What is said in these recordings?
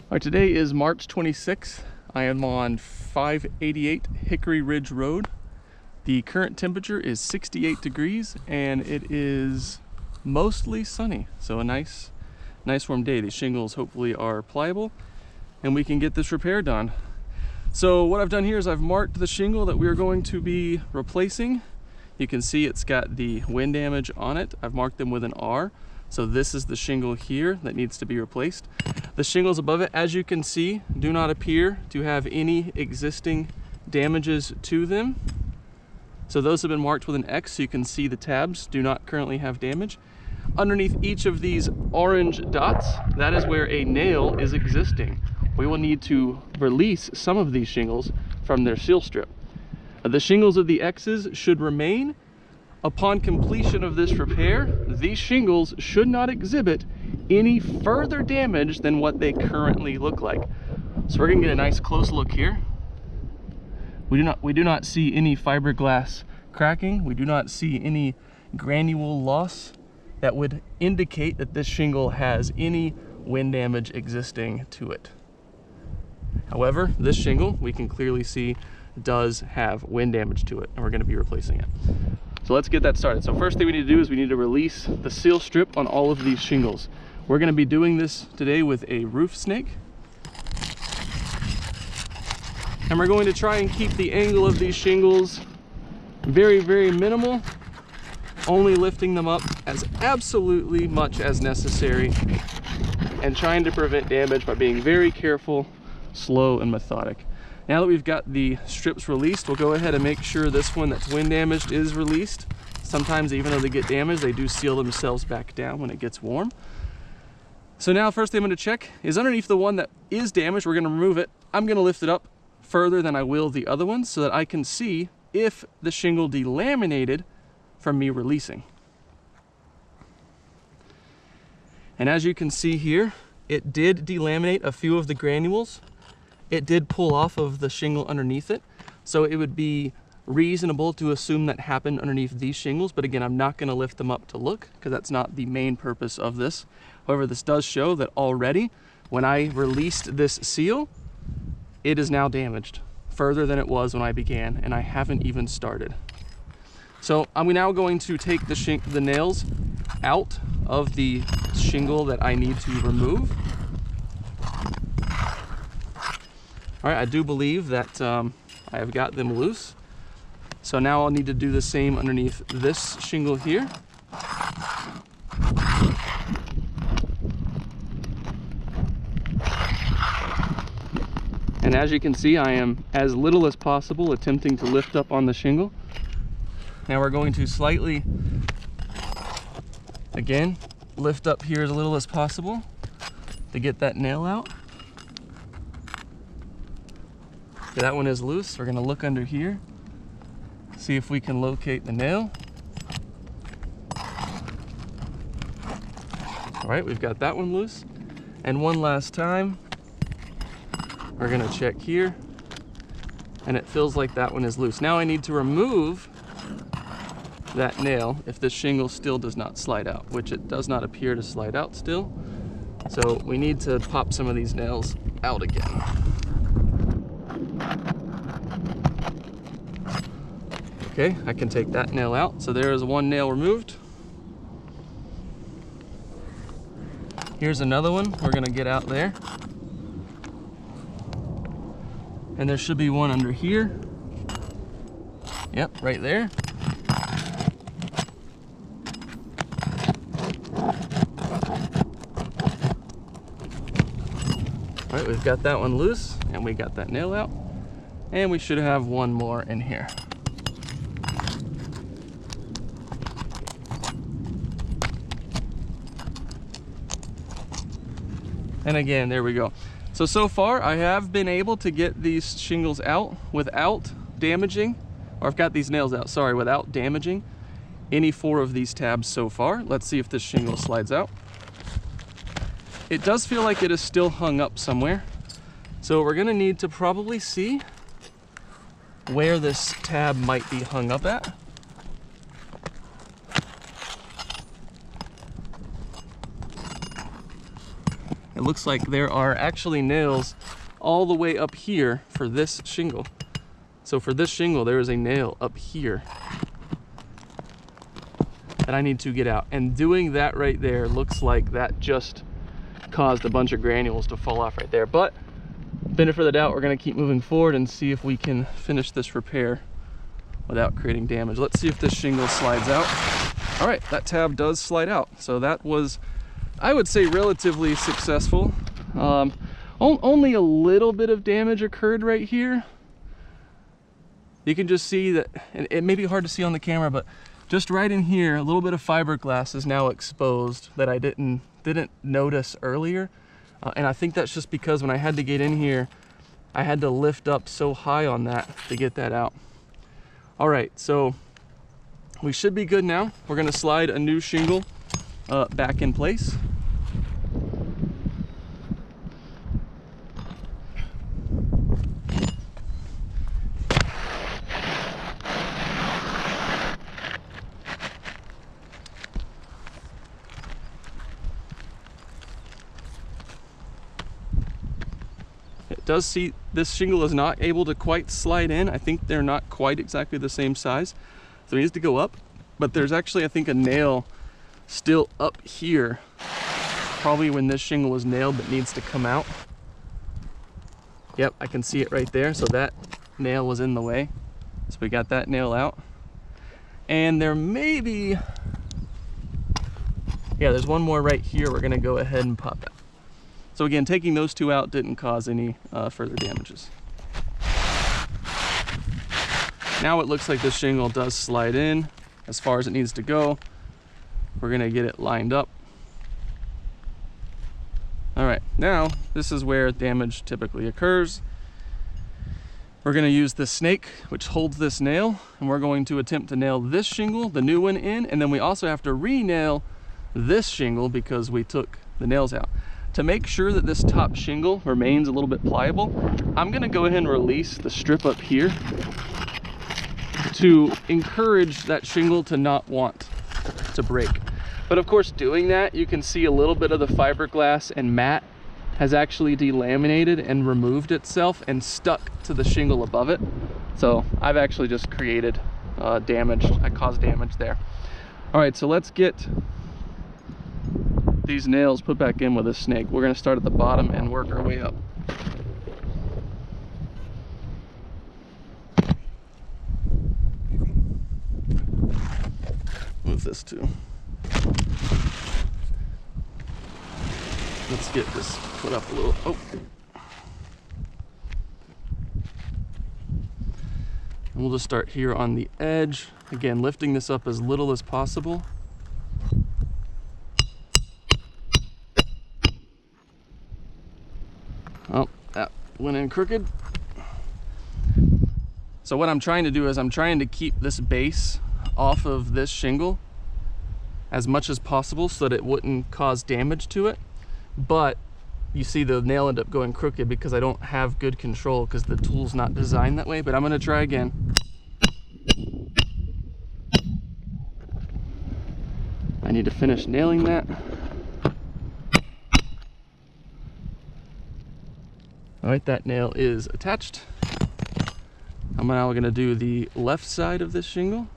All right, today is March 26th. I am on 588 Hickory Ridge Road. The current temperature is 68 degrees and it is mostly sunny. So a nice warm day. These shingles hopefully are pliable and we can get this repair done. So what I've done here is I've marked the shingle that we are going to be replacing. You can see it's got the wind damage on it. I've marked them with an R. So this is the shingle here that needs to be replaced. The shingles above it, as you can see, do not appear to have any existing damages to them. So those have been marked with an X, so you can see the tabs do not currently have damage. Underneath each of these orange dots, that is where a nail is existing. We will need to release some of these shingles from their seal strip. The shingles of the X's should remain. Upon completion of this repair, these shingles should not exhibit any further damage than what they currently look like. So we're gonna get a nice close look here. We do not see any fiberglass cracking. We do not see any granule loss that would indicate that this shingle has any wind damage existing to it. However, this shingle, we can clearly see, does have wind damage to it, and we're gonna be replacing it. So let's get that started. So first thing we need to do is we need to release the seal strip on all of these shingles. We're gonna be doing this today with a roof snake. And we're going to try and keep the angle of these shingles very, very minimal, only lifting them up as absolutely much as necessary and trying to prevent damage by being very careful, slow, and methodic. Now that we've got the strips released, we'll go ahead and make sure this one that's wind damaged is released. Sometimes even though they get damaged, they do seal themselves back down when it gets warm. So now first thing I'm going to check is underneath the one that is damaged, we're going to remove it. I'm going to lift it up further than I will the other ones so that I can see if the shingle delaminated from me releasing. And as you can see here, it did delaminate a few of the granules. It did pull off of the shingle underneath it, so it would be reasonable to assume that happened underneath these shingles, but again, I'm not going to lift them up to look because that's not the main purpose of this. However, this does show that already when I released this seal, it is now damaged further than it was when I began, and I haven't even started. So I'm now going to take the nails out of the shingle that I need to remove. All right, I do believe that I have got them loose. So now I'll need to do the same underneath this shingle here. And as you can see, I am as little as possible attempting to lift up on the shingle. Now we're going to slightly, again, lift up here as little as possible to get that nail out. Okay, that one is loose. We're going to look under here, see if we can locate the nail. All right, we've got that one loose. And one last time, we're going to check here, and it feels like that one is loose. Now I need to remove that nail if this shingle still does not slide out, which it does not appear to slide out still. So we need to pop some of these nails out again. Okay, I can take that nail out. So there is one nail removed. Here's another one we're gonna get out there. And there should be one under here. Yep, right there. All right, we've got that one loose and we got that nail out. And we should have one more in here. And again, there we go. So far I have been able to get these shingles out without damaging, or I've got these nails out, sorry, without damaging any 4 of these tabs so far. Let's see if this shingle slides out. It does feel like it is still hung up somewhere. So we're gonna need to probably see where this tab might be hung up at. it looks like there are actually nails all the way up here for this shingle. So for this shingle, there is a nail up here that I need to get out. And doing that right there looks like that just caused a bunch of granules to fall off right there. But benefit of the doubt, we're gonna keep moving forward and see if we can finish this repair without creating damage. Let's see if this shingle slides out. All right, that tab does slide out. So that was, I would say, relatively successful. Only a little bit of damage occurred right here. You can just see that, and it may be hard to see on the camera, but just right in here, a little bit of fiberglass is now exposed that I didn't notice earlier. And I think that's just because when I had to get in here, I had to lift up so high on that to get that out. All right, so we should be good now. We're gonna slide a new shingle back in place. Does see this shingle is not able to quite slide in. I think they're not quite exactly the same size, so it needs to go up. But there's actually, I think, a nail still up here, probably when this shingle was nailed, that needs to come out. Yep, I can see it right there. So that nail was in the way, so we got that nail out. And there may be, yeah, there's one more right here. We're gonna go ahead and pop that. So again, taking those two out didn't cause any further damages. Now it looks like this shingle does slide in as far as it needs to go. We're gonna get it lined up. All right, now this is where damage typically occurs. We're gonna use this snake, which holds this nail, and we're going to attempt to nail this shingle, the new one, in, and then we also have to re-nail this shingle because we took the nails out. To make sure that this top shingle remains a little bit pliable, I'm gonna go ahead and release the strip up here to encourage that shingle to not want to break. But of course, doing that, you can see a little bit of the fiberglass and mat has actually delaminated and removed itself and stuck to the shingle above it. So I've actually just created damage. I caused damage there. All right, so let's get these nails put back in with a snake. We're gonna start at the bottom and work our way up. Move this too. Let's get this put up a little. Oh. And we'll just start here on the edge. Again, lifting this up as little as possible. Oh, that went in crooked. So what I'm trying to do is I'm trying to keep this base off of this shingle as much as possible so that it wouldn't cause damage to it. But you see the nail end up going crooked because I don't have good control because the tool's not designed that way. But I'm gonna try again. I need to finish nailing that. All right, that nail is attached. I'm now gonna do the left side of this shingle.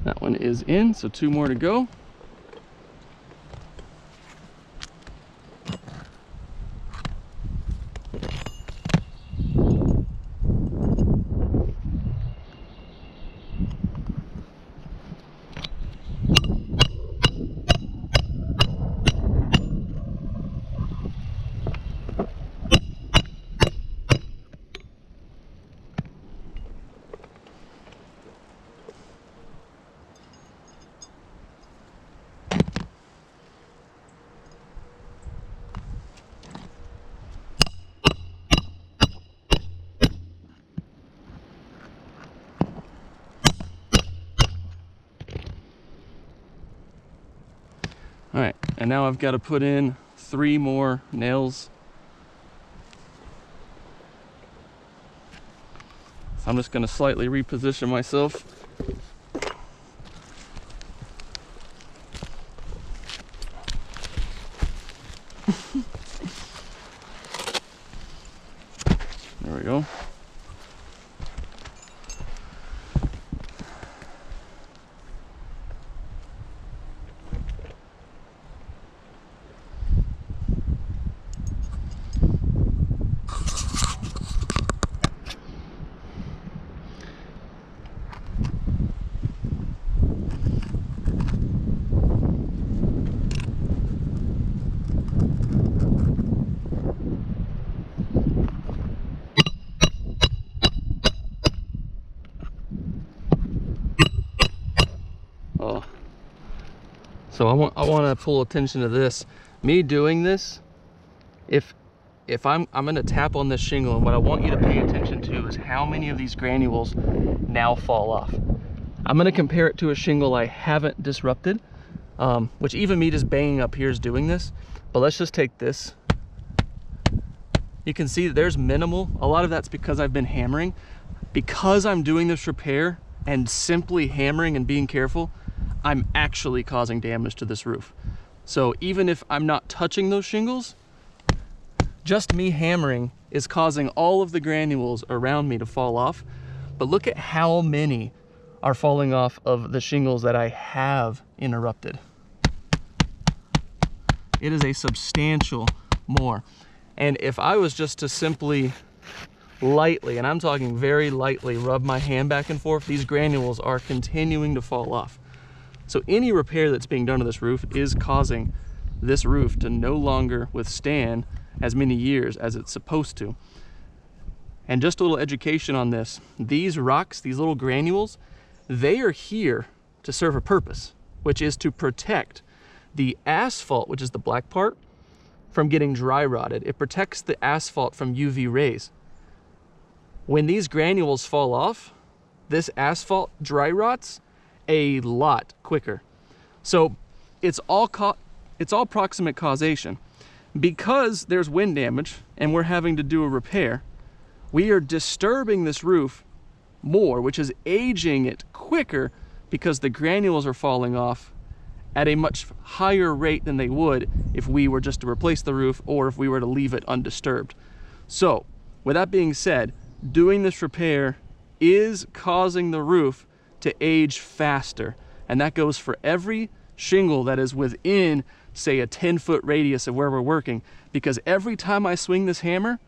That one is in, so 2 more to go. And now I've got to put in 3 more nails. So I'm just going to slightly reposition myself. There we go. So I want to pull attention to this. Me doing this, if I'm going to tap on this shingle, and what I want you to pay attention to is how many of these granules now fall off. I'm going to compare it to a shingle I haven't disrupted, which even me just banging up here is doing this. But let's just take this. You can see that there's minimal. A lot of that's because I've been hammering. Because I'm doing this repair and simply hammering and being careful, I'm actually causing damage to this roof. So even if I'm not touching those shingles, just me hammering is causing all of the granules around me to fall off. But look at how many are falling off of the shingles that I have interrupted. It is a substantial more. And if I was just to simply lightly, and I'm talking very lightly, rub my hand back and forth, these granules are continuing to fall off. So any repair that's being done to this roof is causing this roof to no longer withstand as many years as it's supposed to. And just a little education on this, these rocks, these little granules, they are here to serve a purpose, which is to protect the asphalt, which is the black part, from getting dry rotted. It protects the asphalt from UV rays. When these granules fall off, this asphalt dry rots a lot quicker. So it's all proximate causation. Because there's wind damage and we're having to do a repair, we are disturbing this roof more, which is aging it quicker because the granules are falling off at a much higher rate than they would if we were just to replace the roof or if we were to leave it undisturbed. So with that being said, doing this repair is causing the roof to age faster, and that goes for every shingle that is within, say, a 10-foot radius of where we're working, because every time I swing this hammer,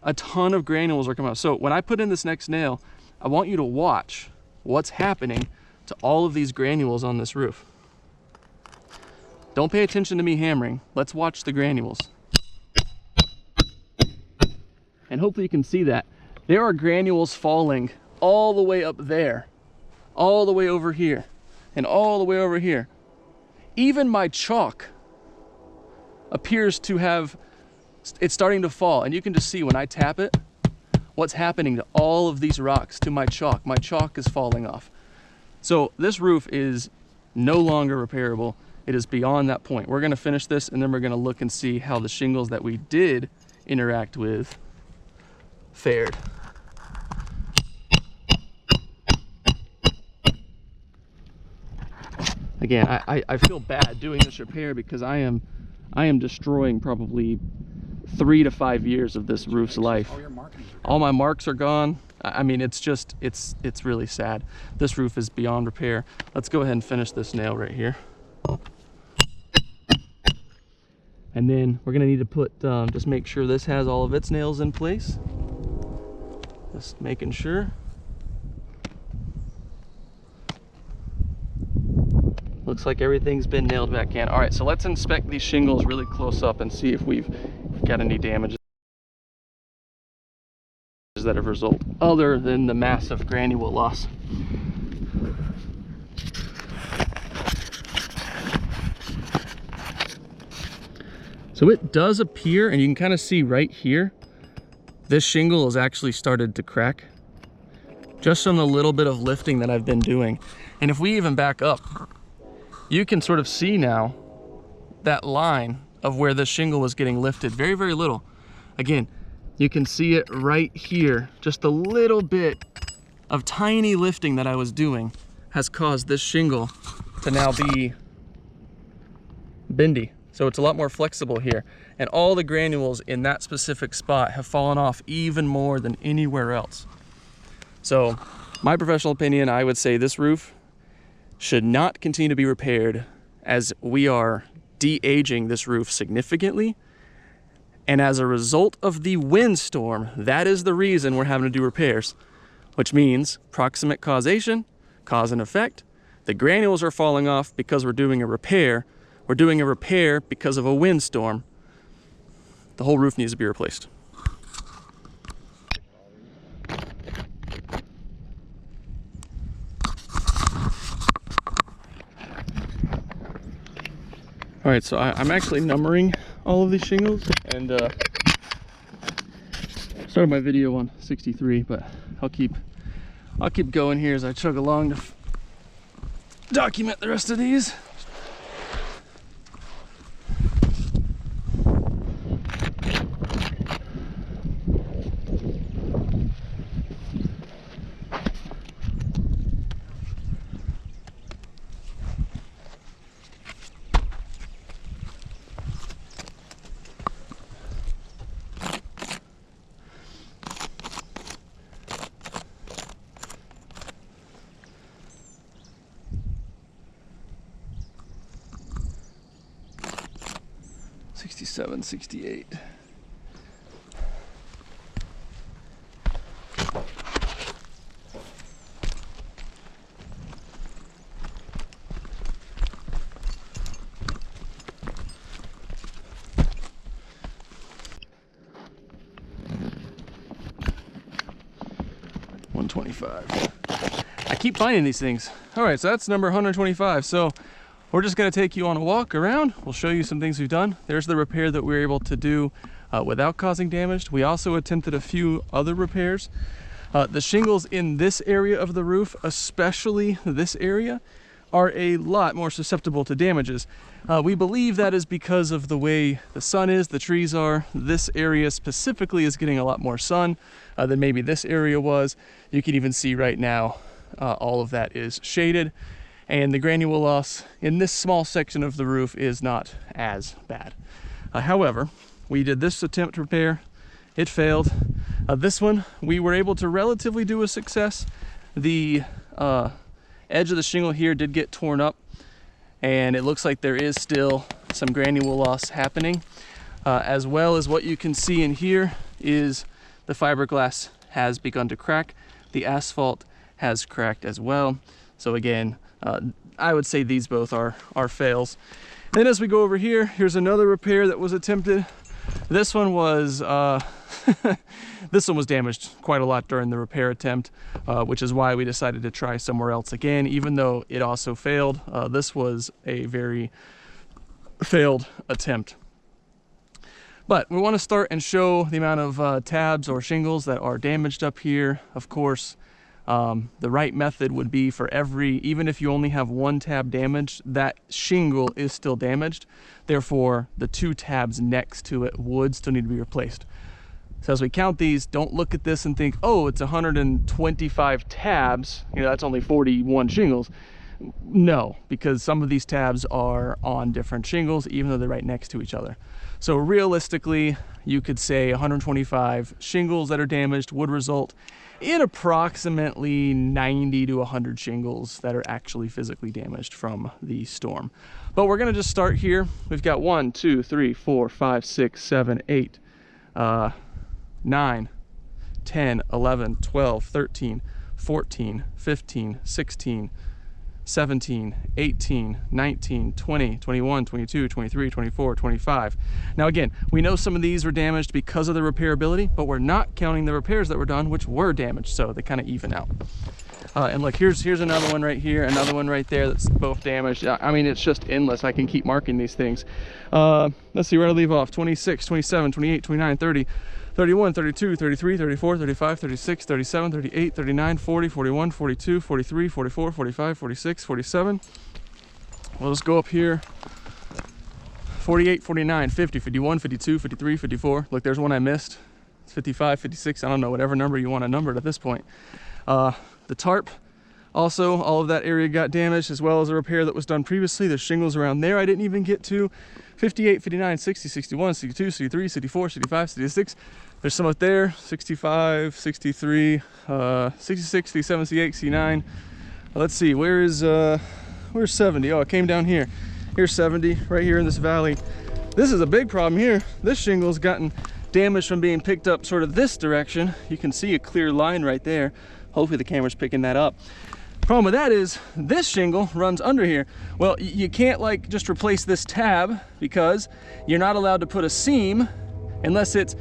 a ton of granules are coming out. So when I put in this next nail, I want you to watch what's happening to all of these granules on this roof. Don't pay attention to me hammering. Let's watch the granules. And hopefully you can see that. There are granules falling all the way up there, all the way over here, and all the way over here. Even my chalk appears to have, it's starting to fall. And you can just see when I tap it, what's happening to all of these rocks, to my chalk. My chalk is falling off. So this roof is no longer repairable. It is beyond that point. We're gonna finish this and then we're gonna look and see how the shingles that we did interact with fared. Again, I feel bad doing this repair because I am destroying probably 3 to 5 years of this roof's life. All my marks are gone. I mean, it's just, it's really sad. This roof is beyond repair. Let's go ahead and finish this nail right here. And then we're gonna need to put, just make sure this has all of its nails in place. Just making sure. Looks like everything's been nailed back in. All right, so let's inspect these shingles really close up and see if we've got any damages that have resulted other than the massive granule loss. So it does appear, and you can kind of see right here, this shingle has actually started to crack just from the little bit of lifting that I've been doing. And if we even back up, you can sort of see now that line of where the shingle was getting lifted, very, very little. Again, you can see it right here. Just a little bit of tiny lifting that I was doing has caused this shingle to now be bendy. So it's a lot more flexible here. And all the granules in that specific spot have fallen off even more than anywhere else. So my professional opinion, I would say this roof should not continue to be repaired, as we are de-aging this roof significantly. And as a result of the windstorm, that is the reason we're having to do repairs, which means proximate causation, cause and effect. The granules are falling off because we're doing a repair. We're doing a repair because of a windstorm. The whole roof needs to be replaced. All right, so I'm actually numbering all of these shingles, and started my video on 63, but I'll keep going here as I chug along to document the rest of these. '67, '68. I keep finding these things. All right, so that's number 125. So we're just gonna take you on a walk around. We'll show you some things we've done. There's the repair that we were able to do without causing damage. We also attempted a few other repairs. The shingles in this area of the roof, especially this area, are a lot more susceptible to damages. We believe that is because of the way the sun is, the trees are. This area specifically is getting a lot more sun than maybe this area was. You can even see right now, all of that is shaded. And the granule loss in this small section of the roof is not as bad. However, we did this attempt to repair. It failed. This one, we were able to relatively do a success. The edge of the shingle here did get torn up, and it looks like there is still some granule loss happening, as well as what you can see in here is the fiberglass has begun to crack. The asphalt has cracked as well. So again, I would say these both are fails. Then as we go over here, here's another repair that was attempted. This one was this one was damaged quite a lot during the repair attempt, which is why we decided to try somewhere else again, even though it also failed. This was a very failed attempt. But we want to start and show the amount of tabs or shingles that are damaged up here. Of course, the right method would be for even if you only have one tab damaged, that shingle is still damaged. Therefore, the 2 tabs next to it would still need to be replaced. So as we count these, don't look at this and think, oh, it's 125 tabs. You know, that's only 41 shingles. No, because some of these tabs are on different shingles, even though they're right next to each other. So realistically, you could say 125 shingles that are damaged would result in approximately 90 to 100 shingles that are actually physically damaged from the storm. But we're gonna just start here. We've got 1, 2, 3, 4, 5, 6, 7, 8, 9, 10, 11, 12, 13, 14, 15, 16, 17, 18, 19, 20, 21, 22, 23, 24, 25. Now again, we know some of these were damaged because of the repairability, but we're not counting the repairs that were done, which were damaged, so they kind of even out. And look, here's another one right here, another one right there that's both damaged. I mean, it's just endless. I can keep marking these things. Let's see where I leave off. 26, 27, 28, 29, 30, 31, 32, 33, 34, 35, 36, 37, 38, 39, 40, 41, 42, 43, 44, 45, 46, 47. We'll just go up here. 48, 49, 50, 51, 52, 53, 54. Look, there's one I missed. It's 55, 56, I don't know, whatever number you want to number it at this point. The tarp, also, all of that area got damaged, as well as a repair that was done previously. There's shingles around there I didn't even get to. 58, 59, 60, 61, 62, 63, 64, 65, 66. There's some up there, 65, 63, 66, 67, 68, 69. Let's see, where's 70? Oh, it came down here. Here's 70, right here in this valley. This is a big problem here. This shingle's gotten damaged from being picked up sort of this direction. You can see a clear line right there. Hopefully the camera's picking that up. Problem with that is this shingle runs under here. Well, you can't like just replace this tab because you're not allowed to put a seam unless it's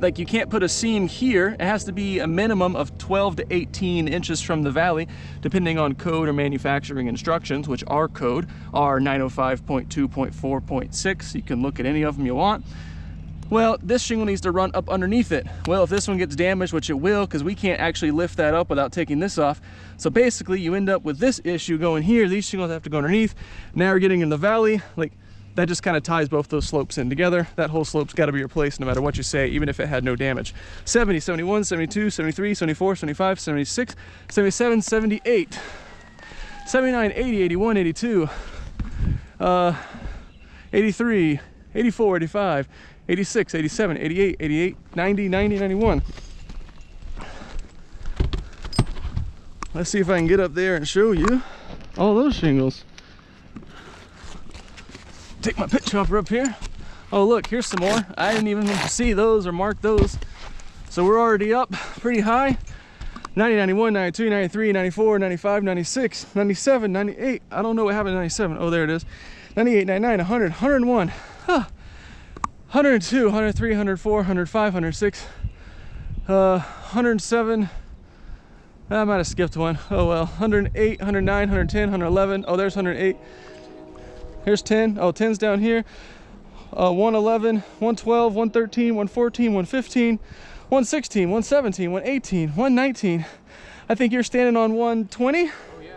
like, you can't put a seam here. It has to be a minimum of 12 to 18 inches from the valley, depending on code or manufacturing instructions, which our code are 905.2.4.6. You can look at any of them you want. Well, this shingle needs to run up underneath it. Well, if this one gets damaged, which it will, because we can't actually lift that up without taking this off. So basically you end up with this issue going here. These shingles have to go underneath. Now we're getting in the valley. Like, that just kind of ties both those slopes in together. That whole slope's got to be replaced no matter what you say, even if it had no damage. 70, 71, 72, 73, 74, 75, 76, 77, 78, 79, 80, 81, 82, 83, 84, 85, 86, 87, 88, 88, 90, 90, 91. Let's see if I can get up there and show you all those shingles. Take my pit chopper up here. Oh look, here's some more. I didn't even see those or mark those. So we're already up pretty high. 90, 91, 92, 93, 94, 95, 96, 97, 98. I don't know what happened to 97. Oh, there it is. 98, 99, 100, 101. Huh. 102, 103, 104, 105, 106, 107. I might have skipped one. Oh well. 108, 109, 110, 111. Oh, there's 108. Here's 10. Oh, 10's down here. 111, 112, 113, 114, 115, 116, 117, 118, 119. I think you're standing on 120. Oh yeah.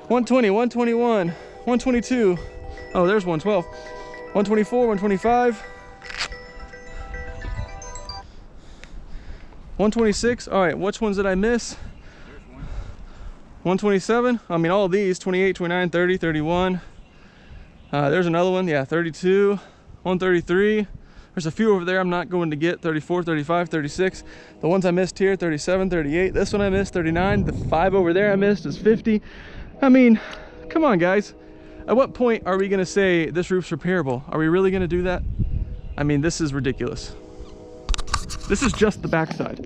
120, 121, 122. Oh, there's 112. 124, 125. 126. All right, which ones did I miss? 127. I mean, all of these. 28, 29, 30, 31. There's another one. Yeah, 32. 133. There's a few over there I'm not going to get. 34, 35, 36. The ones I missed here, 37, 38. This one I missed, 39. The 5 over there I missed is 50. I mean, come on, guys. At what point are we going to say this roof's repairable? Are we really going to do that? I mean, this is ridiculous. This is just the backside.